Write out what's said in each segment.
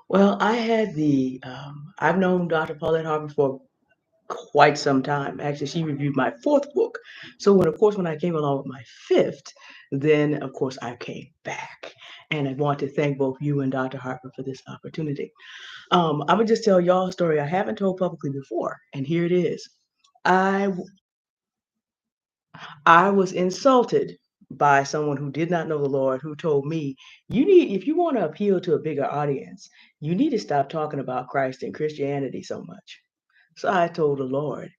Well, I've known Dr. Paulette Harvey for quite some time. Actually, she reviewed my fourth book. So when I came along with my fifth, then of course I came back. And I want to thank both you and Dr. Harper for this opportunity. I'm gonna just tell y'all a story I haven't told publicly before, and here it is. I I was insulted by someone who did not know the Lord who told me, if you want to appeal to a bigger audience, you need to stop talking about Christ and Christianity so much. So I told the Lord,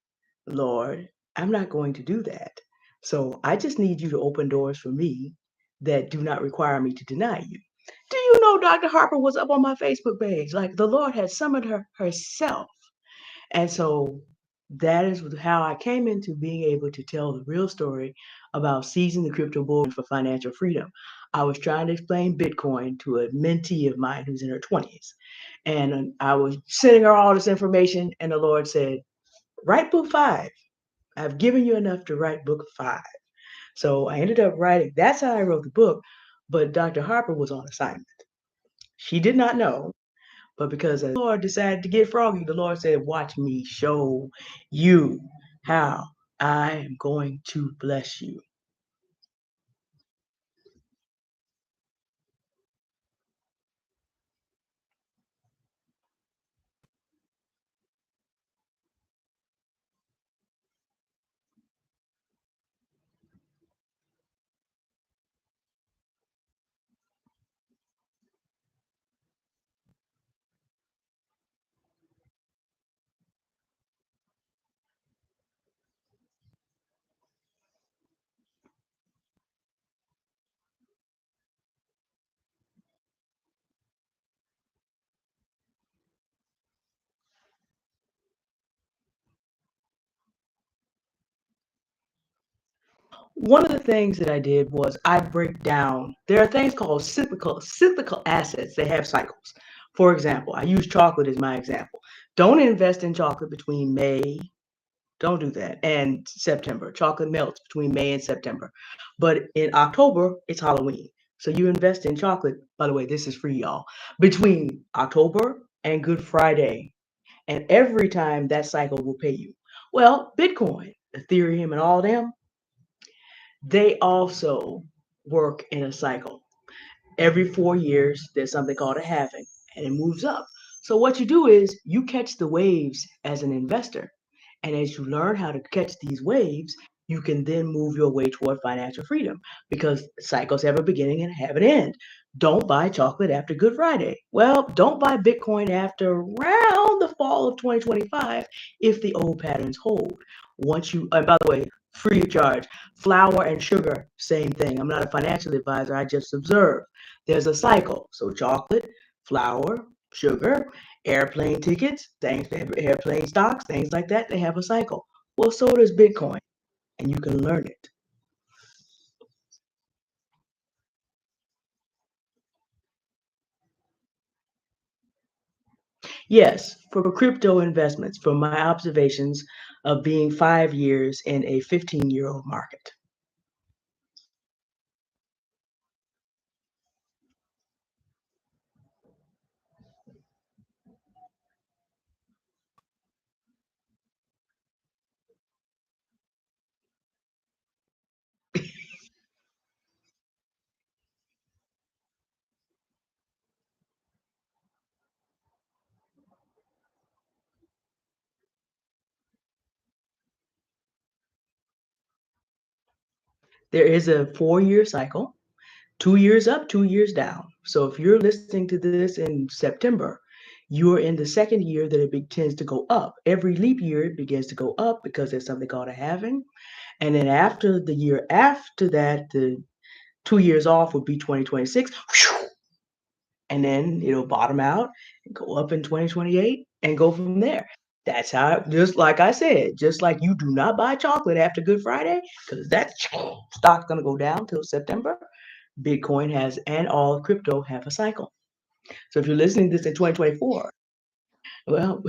I'm not going to do that. So I just need you to open doors for me that do not require me to deny you. Do you know Dr. Harper was up on my Facebook page? Like the Lord had summoned her herself. And so that is how I came into being able to tell the real story about seizing the crypto bull for financial freedom. I was trying to explain Bitcoin to a mentee of mine who's in her 20s. And I was sending her all this information, and the Lord said, write book five. I've given you enough to write book five. So I ended up writing, that's how I wrote the book. But Dr. Harper was on assignment. She did not know. But because the Lord decided to get froggy, the Lord said, watch me show you how I am going to bless you. One of the things that I did was I break down, there are things called cyclical assets that have cycles. For example, I use chocolate as my example. Don't invest in chocolate between May, don't do that, and September. Chocolate melts between May and September. But in October, it's Halloween. So you invest in chocolate, by the way, this is free, y'all, between October and Good Friday. And every time that cycle will pay you. Well, Bitcoin, Ethereum, and all them, they also work in a cycle. Every 4 years, there's something called a halving, and it moves up. So what you do is you catch the waves as an investor. And as you learn how to catch these waves, you can then move your way toward financial freedom because cycles have a beginning and have an end. Don't buy chocolate after Good Friday. Well, don't buy Bitcoin after around the fall of 2025 if the old patterns hold. And by the way, free of charge, flour and sugar, same thing. I'm not a financial advisor, I just observe. There's a cycle. So chocolate, flour, sugar, airplane tickets, things, airplane stocks, things like that, they have a cycle. Well, so does Bitcoin, and you can learn it. Yes, for crypto investments, from my observations of being 5 years in a 15-year-old market. There is a 4 year cycle, 2 years up, 2 years down. So if you're listening to this in September, you're in the second year that it tends to go up. Every leap year, it begins to go up because there's something called a halving. And then after the year after that, the 2 years off would be 2026. And then it'll bottom out and go up in 2028 and go from there. That's how, just like I said, just like you do not buy chocolate after Good Friday, because that stock's gonna go down till September. Bitcoin has and all crypto have a cycle. So if you're listening to this in 2024, well,